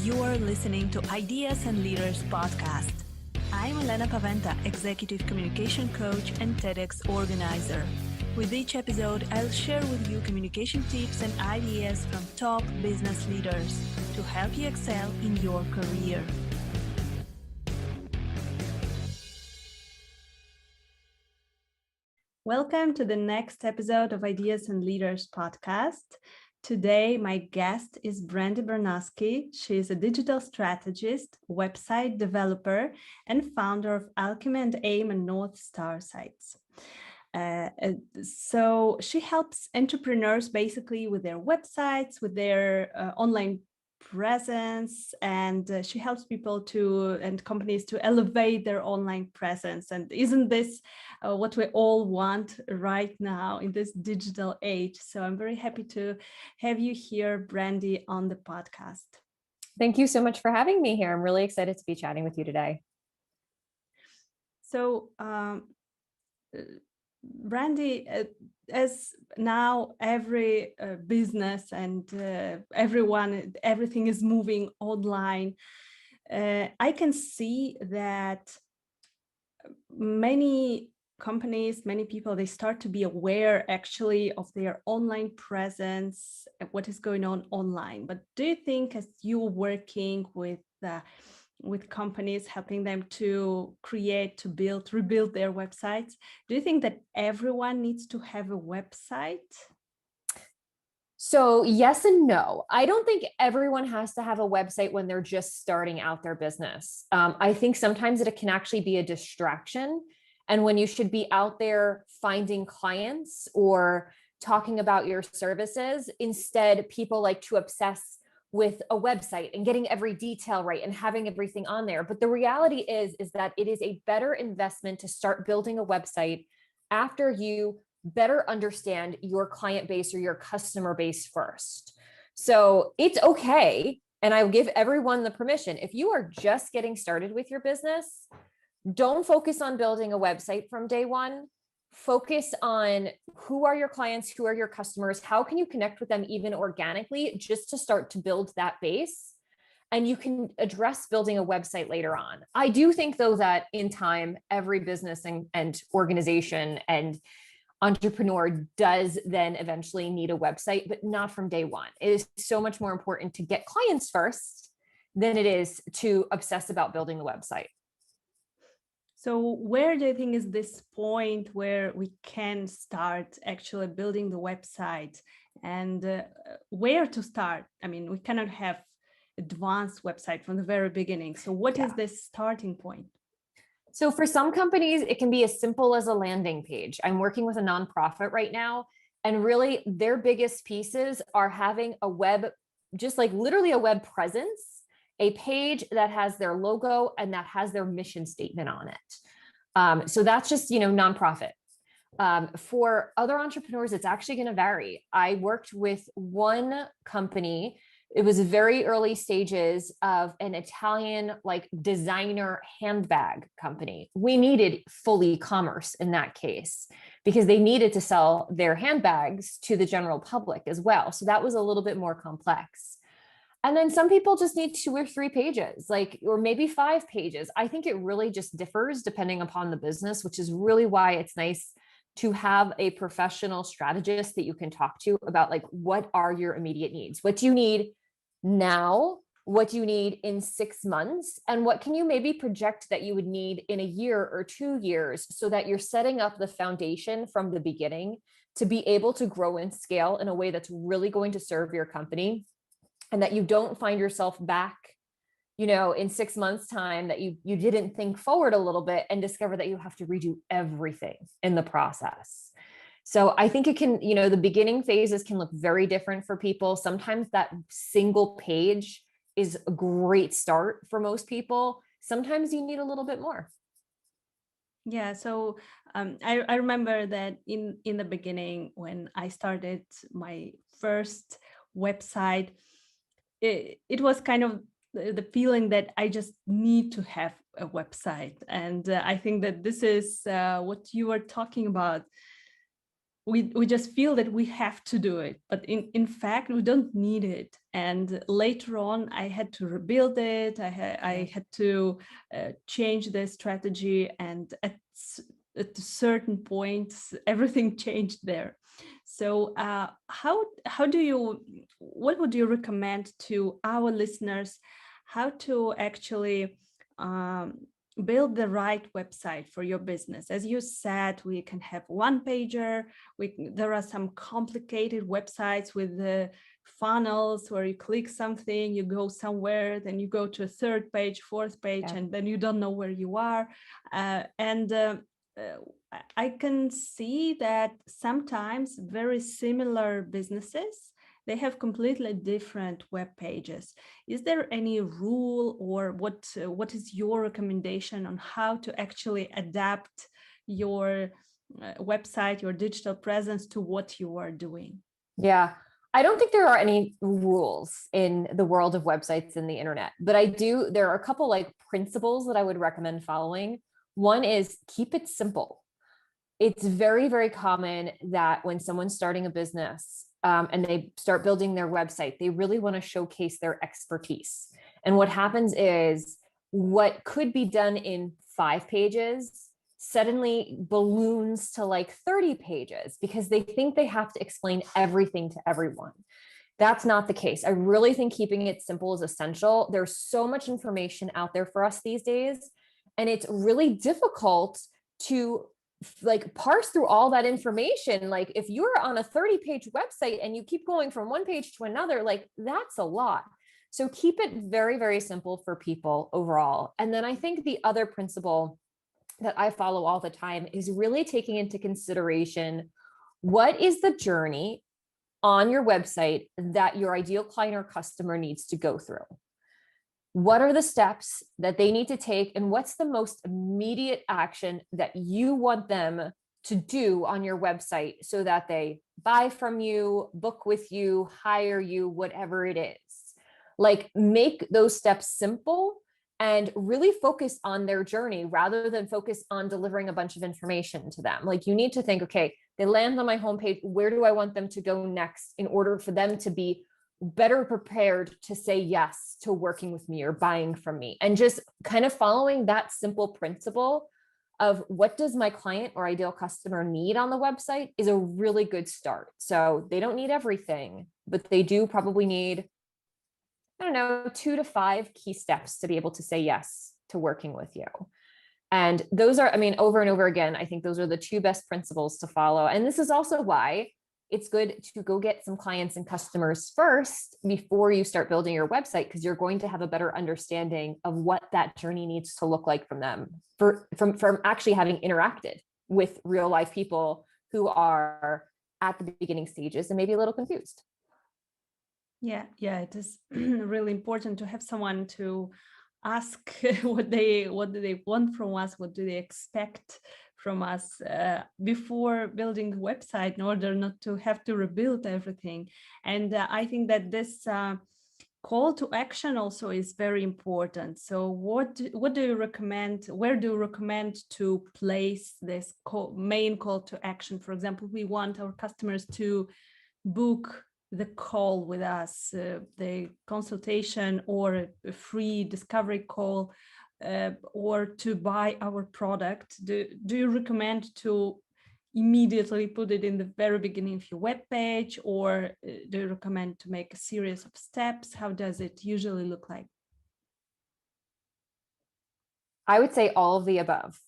You are listening to Ideas and Leaders podcast. I'm Elena Paweta, Executive Communication Coach and TEDx organizer. With each episode, I'll share with you communication tips and ideas from top business leaders to help you excel in your career. Welcome to the next episode of Ideas and Leaders podcast. Today, my guest is Bernoskie. She is a digital strategist, website developer, and founder of Alchemy and Aim and North Star sites. So she helps entrepreneurs basically with their websites, with their online presence, and she helps people and companies to elevate their online presence. And isn't this what we all want right now in this digital age? So I'm very happy to have you here, Brandi, on the podcast. Thank you so much for having me here. I'm really excited to be chatting with you today. So Brandi, as now every business and everything is moving online, I can see that many companies, many people, they start to be aware actually of their online presence, what is going on online. But do you think, as you're working with companies, helping them to create, to build, rebuild their websites, do you think that everyone needs to have a website? So yes and no. I don't think everyone has to have a website when they're just starting out their business. I think sometimes it can actually be a distraction. And when you should be out there finding clients or talking about your services, instead people like to obsess with a website and getting every detail right and having everything on there. But the reality is that it is a better investment to start building a website after you better understand your client base or your customer base first. So it's okay. And I give everyone the permission. If you are just getting started with your business, don't focus on building a website from day one. Focus on who are your clients, who are your customers, how can you connect with them even organically, just to start to build that base. And you can address building a website later on. I do think, though, that in time, every business and organization and entrepreneur does then eventually need a website, but not from day one. It is so much more important to get clients first than it is to obsess about building a website. So where do you think is this point where we can start actually building the website, and where to start? I mean, we cannot have advanced website from the very beginning. So what is this starting point? So for some companies, it can be as simple as a landing page. I'm working with a nonprofit right now, and really their biggest pieces are having a web, just like literally a web presence, a page that has their logo and that has their mission statement on it. So that's just, nonprofit. For other entrepreneurs, it's actually going to vary. I worked with one company. It was very early stages of an Italian designer handbag company. We needed full e-commerce in that case because they needed to sell their handbags to the general public as well. So that was a little bit more complex. And then some people just need 2 or 3 pages, or maybe 5 pages. I think it really just differs depending upon the business, which is really why it's nice to have a professional strategist that you can talk to about what are your immediate needs? What do you need now? What do you need in 6 months? And what can you maybe project that you would need in a year or 2 years, so that you're setting up the foundation from the beginning to be able to grow and scale in a way that's really going to serve your company, and that you don't find yourself back, in 6 months' time, that you didn't think forward a little bit and discover that you have to redo everything in the process. So I think it can, the beginning phases can look very different for people. Sometimes that single page is a great start for most people. Sometimes you need a little bit more. Yeah, so I remember that in the beginning, when I started my first website, it was kind of the feeling that I just need to have a website. And I think that this is what you were talking about. we just feel that we have to do it, but in fact we don't need it. And later on I had to rebuild it. I had to change the strategy, and at a certain point everything changed there. So what would you recommend to our listeners, how to actually build the right website for your business? As you said, we can have one pager. There are some complicated websites with the funnels where you click something, you go somewhere, then you go to a third page, fourth page, and then you don't know where you are. I can see that sometimes very similar businesses, they have completely different web pages. Is there any rule, or what is your recommendation on how to actually adapt your website, your digital presence to what you are doing? Yeah, I don't think there are any rules in the world of websites and the internet, but there are a couple like principles that I would recommend following. One is keep it simple. It's very, very common that when someone's starting a business and they start building their website, they really want to showcase their expertise. And what happens is what could be done in 5 pages suddenly balloons to like 30 pages because they think they have to explain everything to everyone. That's not the case. I really think keeping it simple is essential. There's so much information out there for us these days, and it's really difficult to like parse through all that information. Like if you're on a 30-page website and you keep going from one page to another, like that's a lot. So keep it very, very simple for people overall. And then I think the other principle that I follow all the time is really taking into consideration what is the journey on your website that your ideal client or customer needs to go through. What are the steps that they need to take, and what's the most immediate action that you want them to do on your website so that they buy from you, book with you, hire you, whatever it is. Like make those steps simple and really focus on their journey rather than focus on delivering a bunch of information to them. Like you need to think, okay, they land on my homepage, where do I want them to go next in order for them to be better prepared to say yes to working with me or buying from me? And just kind of following that simple principle of what does my client or ideal customer need on the website is a really good start. So they don't need everything, but they do probably need, I don't know, 2 to 5 key steps to be able to say yes to working with you. And those are, I mean, over and over again, I think those are the 2 best principles to follow. And this is also why it's good to go get some clients and customers first before you start building your website, because you're going to have a better understanding of what that journey needs to look like from them, from actually having interacted with real life people who are at the beginning stages and maybe a little confused. Yeah, it is really important to have someone to ask what do they want from us, what do they expect from us before building a website, in order not to have to rebuild everything. And I think that this call to action also is very important. So what do you recommend? Where do you recommend to place this main call to action? For example, we want our customers to book the call with us, the consultation or a free discovery call, or to buy our product. Do you recommend to immediately put it in the very beginning of your web page, or do you recommend to make a series of steps? How does it usually look like? I would say all of the above.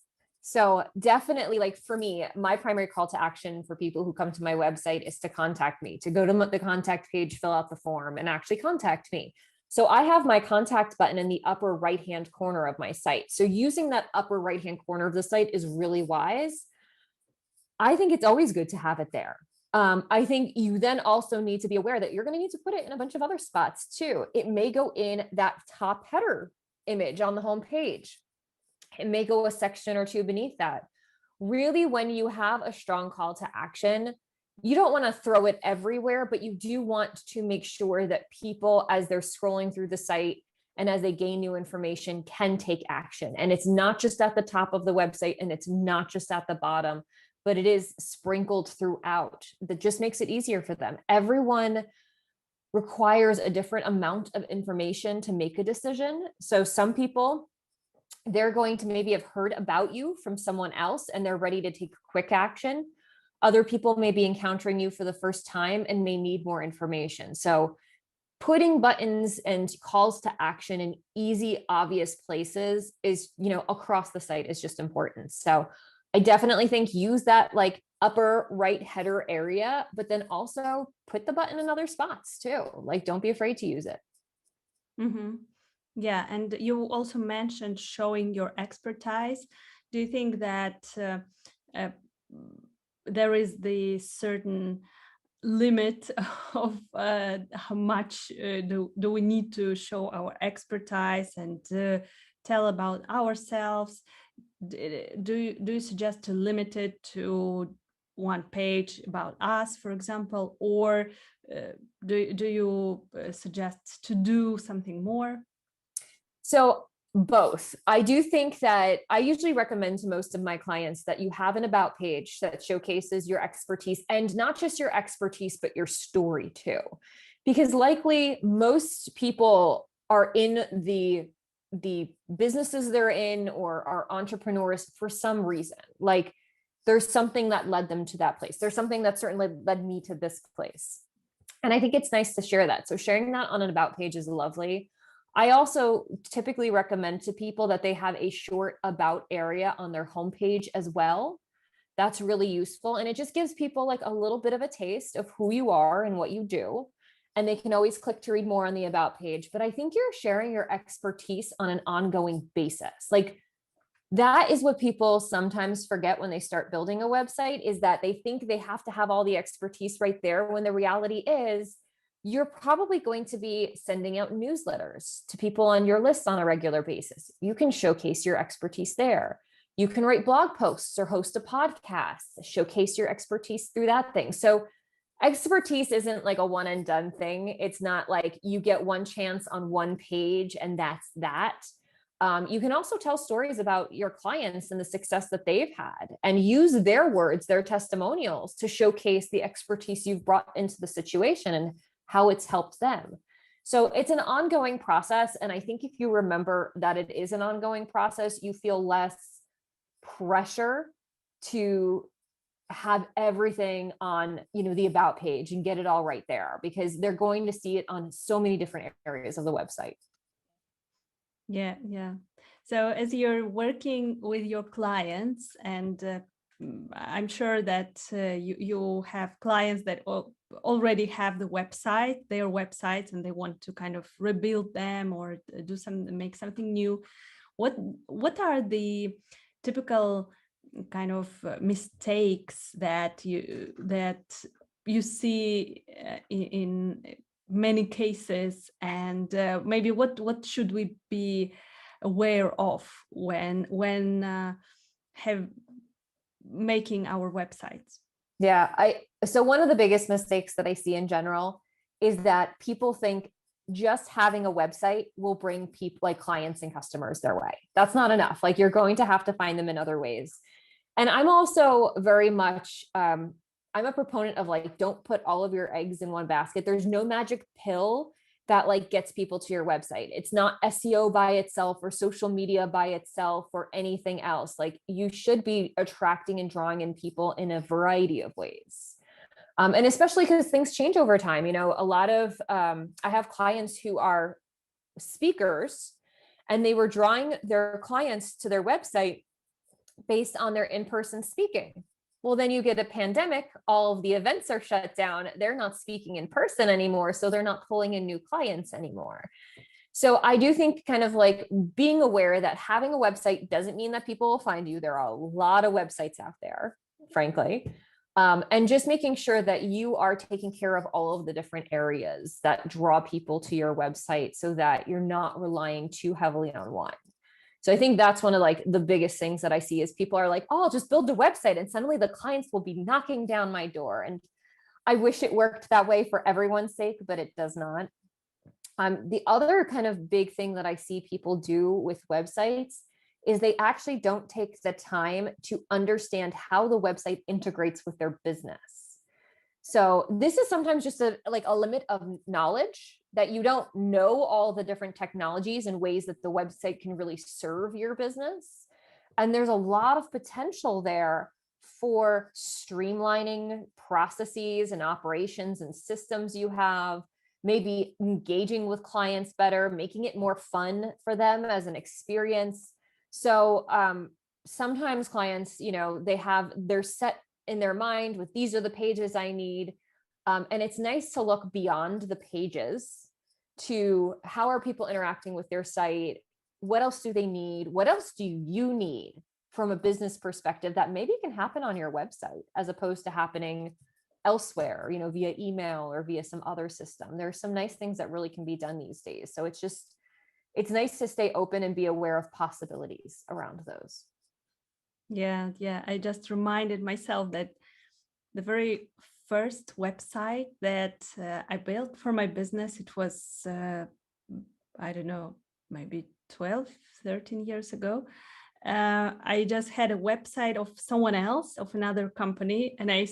So definitely, like for me, my primary call to action for people who come to my website is to contact me, to go to the contact page, fill out the form, and actually contact me. So I have my contact button in the upper right-hand corner of my site. So using that upper right-hand corner of the site is really wise. I think it's always good to have it there. I think you then also need to be aware that you're going to need to put it in a bunch of other spots too. It may go in that top header image on the home page. It may go a section or 2 beneath that. Really, when you have a strong call to action, you don't want to throw it everywhere, but you do want to make sure that people, as they're scrolling through the site and as they gain new information, can take action. And it's not just at the top of the website, and it's not just at the bottom, but it is sprinkled throughout. That just makes it easier for them. Everyone requires a different amount of information to make a decision. So some people, they're going to maybe have heard about you from someone else and they're ready to take quick action. Other people may be encountering you for the first time and may need more information. So putting buttons and calls to action in easy, obvious places is, across the site is just important. So I definitely think use that like upper right header area, but then also put the button in other spots too. Like, don't be afraid to use it. Mm-hmm. Yeah, and you also mentioned showing your expertise. Do you think that there is the certain limit of how much do we need to show our expertise and tell about ourselves? Do you suggest to limit it to one page about us, for example, or do you suggest to do something more? So both. I do think that I usually recommend to most of my clients that you have an about page that showcases your expertise, and not just your expertise, but your story too. Because likely most people are in the businesses they're in or are entrepreneurs for some reason. Like there's something that led them to that place. There's something that certainly led me to this place. And I think it's nice to share that. So sharing that on an about page is lovely. I also typically recommend to people that they have a short about area on their homepage as well. That's really useful. And it just gives people like a little bit of a taste of who you are and what you do. And they can always click to read more on the about page. But I think you're sharing your expertise on an ongoing basis. Like that is what people sometimes forget when they start building a website, is that they think they have to have all the expertise right there, when the reality is you're probably going to be sending out newsletters to people on your list on a regular basis. You can showcase your expertise there. You can write blog posts or host a podcast, showcase your expertise through that thing. So expertise isn't like a one and done thing. It's not like you get one chance on one page and that's that. You can also tell stories about your clients and the success that they've had, and use their words, their testimonials, to showcase the expertise you've brought into the situation and how it's helped them. So it's an ongoing process. And I think if you remember that it is an ongoing process, you feel less pressure to have everything on, the about page and get it all right there, because they're going to see it on so many different areas of the website. Yeah. So as you're working with your clients, and I'm sure that you have clients that already have their websites, and they want to kind of rebuild them or make something new. What are the typical kind of mistakes that you see in many cases, and maybe what should we be aware of when have making our websites? Yeah, so one of the biggest mistakes that I see in general is that people think just having a website will bring people, like clients and customers, their way. That's not enough. Like you're going to have to find them in other ways. And I'm also very much I'm a proponent of like, don't put all of your eggs in one basket. There's no magic pill that like gets people to your website. It's not SEO by itself or social media by itself or anything else. Like you should be attracting and drawing in people in a variety of ways. And especially because things change over time. A lot of, I have clients who are speakers, and they were drawing their clients to their website based on their in-person speaking. Well, then you get a pandemic, all of the events are shut down. They're not speaking in person anymore. So they're not pulling in new clients anymore. So I do think kind of like being aware that having a website doesn't mean that people will find you. There are a lot of websites out there, frankly. And just making sure that you are taking care of all of the different areas that draw people to your website, so that you're not relying too heavily on one. So I think that's one of like the biggest things that I see is people are like, oh, I'll just build a website and suddenly the clients will be knocking down my door. And I wish it worked that way for everyone's sake, but it does not. The other kind of big thing that I see people do with websites is they actually don't take the time to understand how the website integrates with their business. So this is sometimes just a limit of knowledge, that you don't know all the different technologies and ways that the website can really serve your business. And there's a lot of potential there for streamlining processes and operations and systems you have, maybe engaging with clients better, making it more fun for them as an experience. So sometimes clients, they're set in their mind with, these are the pages I need. And it's nice to look beyond the pages to how are people interacting with their site? What else do they need? What else do you need from a business perspective that maybe can happen on your website as opposed to happening elsewhere, via email or via some other system? There's some nice things that really can be done these days. So it's nice to stay open and be aware of possibilities around those. Yeah. I just reminded myself that the very first website that I built for my business, it was, I don't know, maybe 12, 13 years ago. I just had a website of someone else, of another company, and I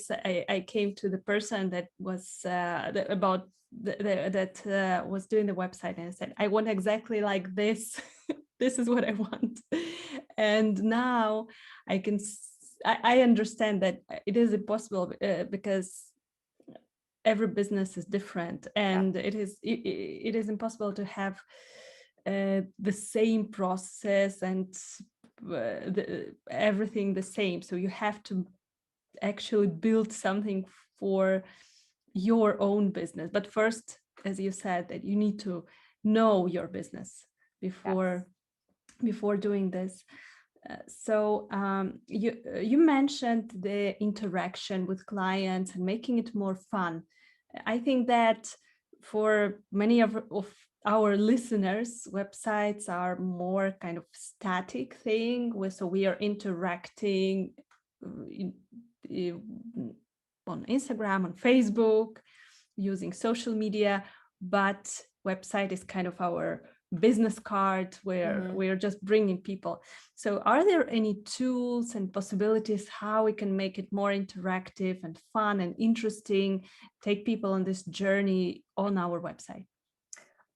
came to the person that was was doing the website, and I said, I want exactly like this. This is what I want. And now I understand that it is impossible because every business is different, and it is impossible to have the same process and everything the same. So you have to actually build something for your own business. But first, as you said, that you need to know your business before doing this. So you mentioned the interaction with clients and making it more fun. I think that for many of our listeners, websites are more kind of static thing, so we are interacting on Instagram, on Facebook, using social media, but website is kind of our business card where we're just bringing people. So are there any tools and possibilities how we can make it more interactive and fun and interesting, take people on this journey on our website?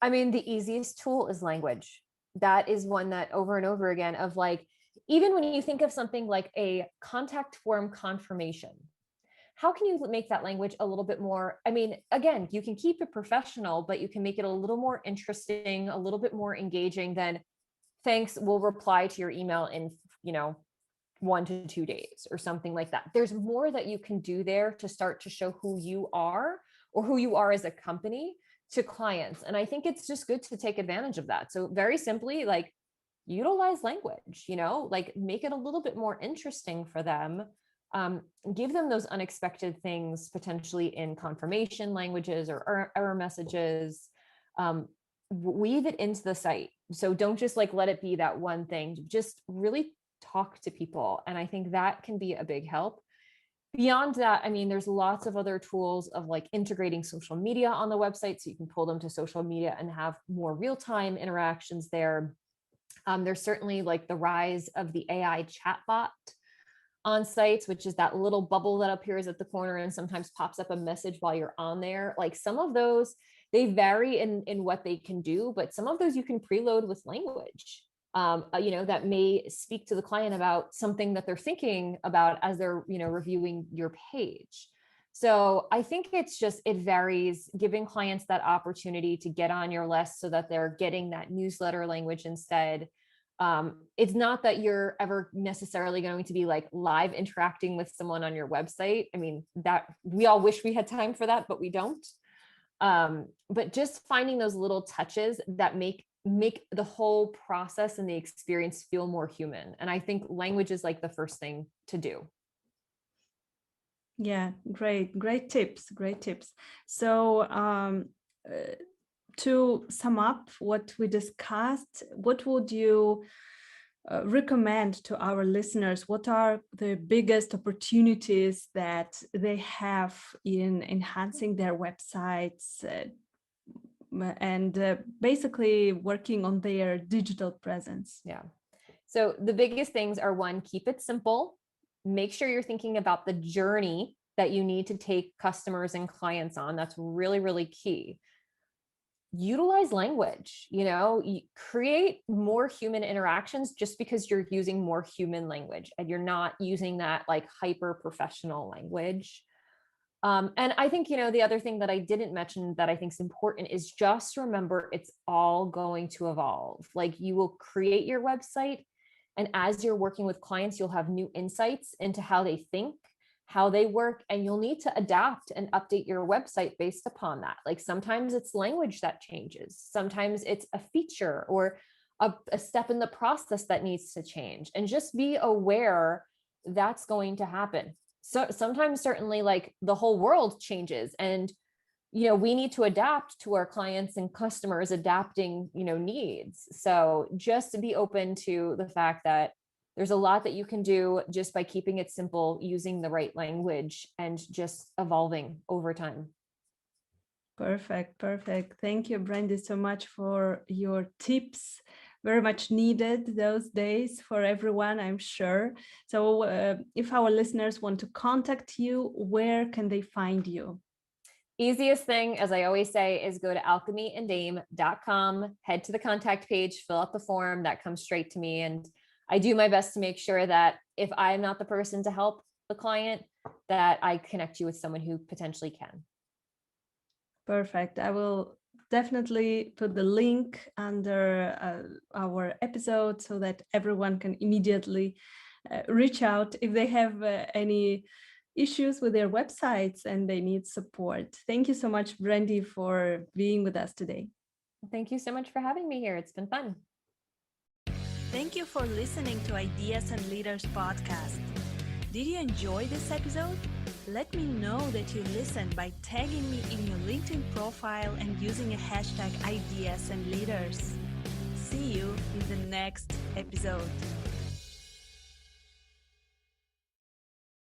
I mean, the easiest tool is language. That is one that over and over again of even when you think of something like a contact form confirmation, how can you make that language a little bit more, again, you can keep it professional, but you can make it a little more interesting, a little bit more engaging than, thanks, we'll reply to your email in, 1 to 2 days or something like that. There's more that you can do there to start to show who you are or who you are as a company to clients. And I think it's just good to take advantage of that. So very simply, utilize language, make it a little bit more interesting for them. Give them those unexpected things potentially in confirmation languages or error messages. Weave it into the site. So don't just let it be that one thing, just really talk to people. And I think that can be a big help. Beyond that, there's lots of other tools of integrating social media on the website. So you can pull them to social media and have more real-time interactions there. There's certainly the rise of the AI chatbot on sites, which is that little bubble that appears at the corner and sometimes pops up a message while you're on there. Some of those, they vary in what they can do, but some of those you can preload with language, that may speak to the client about something that they're thinking about as they're, reviewing your page. So I think it varies, giving clients that opportunity to get on your list so that they're getting that newsletter language instead. It's not that you're ever necessarily going to be live interacting with someone on your website. That we all wish we had time for that, but we don't. But just finding those little touches that make the whole process and the experience feel more human. And I think language is the first thing to do. Yeah, great tips. So to sum up what we discussed, what would you recommend to our listeners? What are the biggest opportunities that they have in enhancing their websites and basically working on their digital presence? Yeah. So the biggest things are, one, keep it simple. Make sure you're thinking about the journey that you need to take customers and clients on. That's really, really key. Utilize language, create more human interactions just because you're using more human language and you're not using that like hyper professional language. And I think, the other thing that I didn't mention that I think is important is just remember it's all going to evolve. Like, you will create your website, and as you're working with clients, you'll have new insights into how they think, how they work, and you'll need to adapt and update your website based upon that. Like, sometimes it's language that changes. Sometimes it's a feature or a step in the process that needs to change, and just be aware that's going to happen. So sometimes certainly like the whole world changes, and we need to adapt to our clients and customers adapting needs. So just to be open to the fact that there's a lot that you can do just by keeping it simple, using the right language, and just evolving over time. Perfect. Thank you, Brandi, so much for your tips. Very much needed those days for everyone, I'm sure. So if our listeners want to contact you, where can they find you? Easiest thing, as I always say, is go to alchemyandame.com, head to the contact page, fill out the form that comes straight to me. And I do my best to make sure that if I'm not the person to help the client, that I connect you with someone who potentially can. Perfect. I will definitely put the link under our episode so that everyone can immediately reach out if they have any issues with their websites and they need support. Thank you so much, Brandi, for being with us today. Thank you so much for having me here. It's been fun. Thank you for listening to Ideas and Leaders podcast. Did you enjoy this episode? Let me know that you listened by tagging me in your LinkedIn profile and using a hashtag Ideas and Leaders. See you in the next episode.